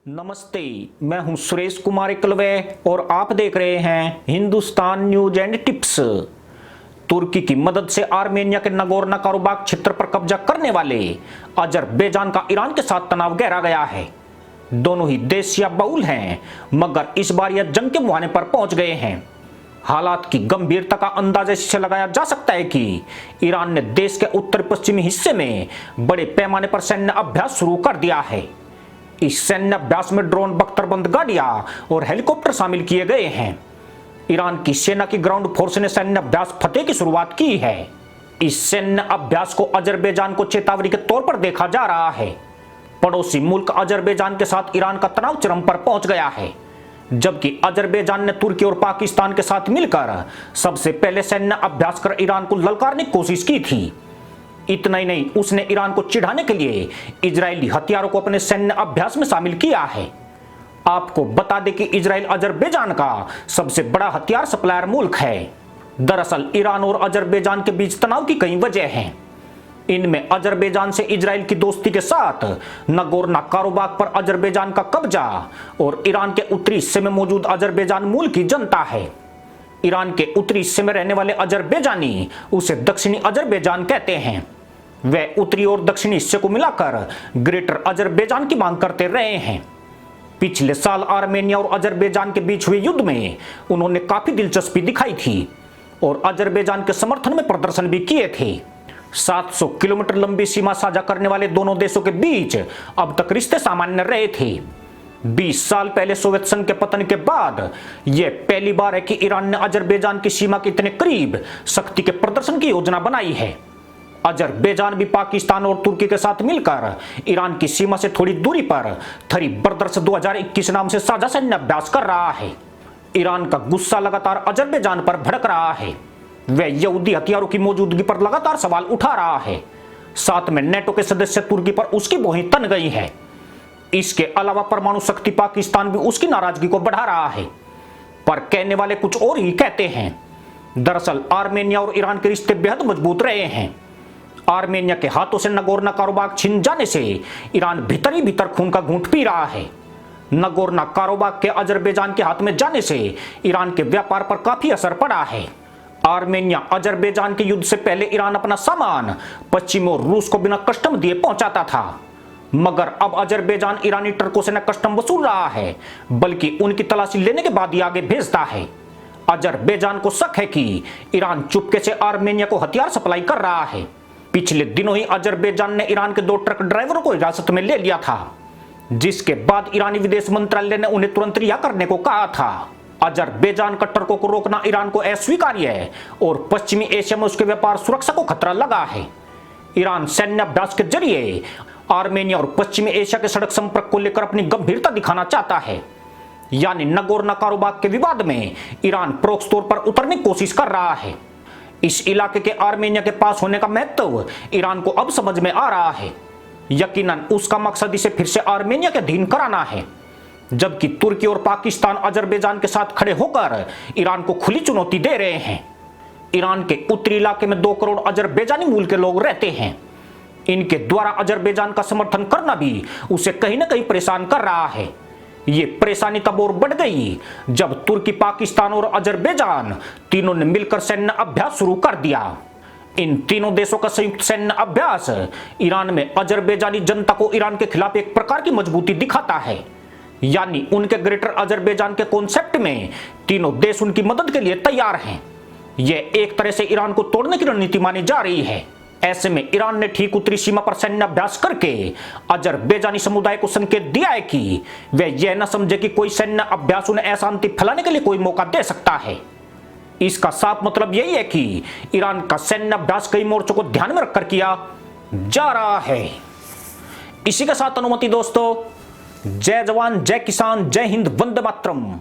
नमस्ते, मैं हूं सुरेश कुमार एकलवे और आप देख रहे हैं हिंदुस्तान न्यूज एंड टिप्स। तुर्की की मदद से आर्मेनिया के नगोर्नो काराबाख क्षेत्र पर कब्जा करने वाले अजरबैजान का ईरान के साथ तनाव गहरा गया है। दोनों ही देश शिया बहुल हैं, मगर इस बार यह जंग के मुहाने पर पहुंच गए हैं। हालात की गंभीरता का अंदाजा इससे लगाया जा सकता है कि ईरान ने देश के उत्तर पश्चिमी हिस्से में बड़े पैमाने पर सैन्य अभ्यास शुरू कर दिया है। इस सैन्य अभ्यास में ड्रोन, बख्तरबंद गाड़ियां और हेलीकॉप्टर शामिल किए गए हैं। ईरान की सेना की ग्राउंड फोर्स ने सैन्य अभ्यास फतेह की शुरुआत की है। इस सैन्य अभ्यास को अजरबैजान को चेतावनी के तौर पर देखा जा रहा है। पड़ोसी मुल्क अजरबैजान के साथ ईरान का तनाव चरम पर पहुंच गया है, जबकि अजरबैजान ने तुर्की और पाकिस्तान के साथ मिलकर सबसे पहले सैन्य अभ्यास कर ईरान को ललकारने की कोशिश की थी। इतना ही नहीं, उसने ईरान को चिढ़ाने के लिए इजरायली हथियारों को अपने सैन्य अभ्यास में शामिल किया है। आपको बता दें कि इजराइल अजरबैजान का सबसे बड़ा हथियार सप्लायर मुल्क है। दरअसल ईरान और अजरबैजान के बीच तनाव की कई वजह हैं। इनमें अजरबैजान से इजराइल की दोस्ती के साथ नगोर्नो काराबाख पर अजरबैजान का कब्जा और ईरान के उत्तरी हिस्से में मौजूद अजरबैजान मूल की जनता है। ईरान के उत्तरी हिस्से में रहने वाले अजरबैजानी उसे दक्षिणी अजरबैजान कहते हैं। वे उत्तरी और दक्षिणी हिस्से को मिलाकर ग्रेटर अजरबैजान की मांग करते रहे हैं। पिछले साल आर्मेनिया और अजरबैजान के बीच हुए युद्ध में उन्होंने काफी दिलचस्पी दिखाई थी और अजरबैजान के समर्थन में प्रदर्शन भी किए थे। 700 किलोमीटर लंबी सीमा साझा करने वाले दोनों देशों के बीच अब तक रिश्ते सामान्य रहे थे। 20 साल पहले सोवियत संघ के पतन के बाद यह पहली बार है कि ईरान ने अजरबैजान की सीमा के इतने करीब शक्ति के प्रदर्शन की योजना बनाई है। अजरबैजान भी पाकिस्तान और तुर्की के साथ मिलकर ईरान की सीमा से थोड़ी दूरी पर थरी ब्रदर्स 2021 नाम से साझा सैन्य अभ्यास कर रहा है। ईरान का गुस्सा लगातार अजरबैजान पर भड़क रहा है। वह यहूदी हथियारों की मौजूदगी पर लगातार सवाल उठा रहा है। साथ में नेटो के सदस्य तुर्की पर उसकी बोही तन गई है। इसके अलावा परमाणु शक्ति पाकिस्तान भी उसकी नाराजगी को बढ़ा रहा है। पर कहने वाले कुछ और ही कहते हैं। दरअसल आर्मेनिया और ईरान के रिश्ते बेहद मजबूत रहे हैं। आर्मेनिया के हाथों से नगोर्नो काराबाख छिन जाने से ईरान भीतर ही भीतर खून का घूंट पी रहा है। नगोर्नो काराबाख के अजरबैजान के हाथ में जाने से ईरान के व्यापार पर काफी असर पड़ा है। आर्मेनिया अजरबैजान के युद्ध से पहले ईरान अपना सामान पश्चिम और रूस को बिना कस्टम दिए पहुंचाता था, मगर अब अजरबैजान ईरानी ट्रकों से न कस्टम वसूल रहा है, बल्कि उनकी तलाशी लेने के बाद ही आगे भेजता है। अजरबैजान को शक है कि ईरान चुपके से आर्मेनिया को हथियार सप्लाई कर रहा है। पिछले दिनों ही अजरबैजान ने ईरान के 2 ट्रक ड्राइवरों को हिरासत में ले लिया था, जिसके बाद ईरानी विदेश मंत्रालय ने उन्हें तुरंत रिहा करने को कहा था। अजरबैजान का ट्रकों को रोकना ईरान को अस्वीकार्य है और पश्चिमी एशिया में उसके व्यापार सुरक्षा को खतरा लगा है। ईरान सैन्य अभ्यास के जरिए आर्मेनिया और पश्चिमी एशिया के सड़क संपर्क को लेकर अपनी गंभीरता दिखाना चाहता है। यानी नगोर्नो काराबाख के विवाद में ईरान प्रोक्स तौर पर उतरने की कोशिश कर रहा है। इस इलाके के आर्मेनिया के पास होने का महत्व ईरान को अब समझ में आ रहा है। यकीनन उसका मकसद इसे फिर से आर्मेनिया के अधीन कराना है, जबकि तुर्की और पाकिस्तान अजरबैजान के साथ खड़े होकर ईरान को खुली चुनौती दे रहे हैं। ईरान के उत्तरी इलाके में 2 करोड़ अजरबैजानी मूल के लोग रहते हैं। इनके द्वारा अजरबैजान का समर्थन करना भी उसे कहीं ना कहीं परेशान कर रहा है। ये परेशानी तब और बढ़ गई जब तुर्की, पाकिस्तान और अजरबैजान तीनों ने मिलकर सैन्य अभ्यास शुरू कर दिया। इन तीनों देशों का संयुक्त सैन्य अभ्यास ईरान में अजरबैजानी जनता को ईरान के खिलाफ एक प्रकार की मजबूती दिखाता है। यानी उनके ग्रेटर अजरबैजान के कॉन्सेप्ट में तीनों देश उनकी मदद के लिए तैयार हैं। यह एक तरह से ईरान को तोड़ने की रणनीति मानी जा रही है। ऐसे में ईरान ने ठीक उत्तरी सीमा पर सैन्य अभ्यास करके अजरबैजानी समुदाय को संकेत दिया है कि वे यह न समझे कि कोई सैन्य अभ्यास उन्हें अशांति फैलाने के लिए कोई मौका दे सकता है। इसका साफ मतलब यही है कि ईरान का सैन्य अभ्यास कई मोर्चों को ध्यान में रखकर किया जा रहा है। इसी के साथ अनुमति दोस्तों, जय जवान, जय किसान, जय हिंद, वंदे मातरम।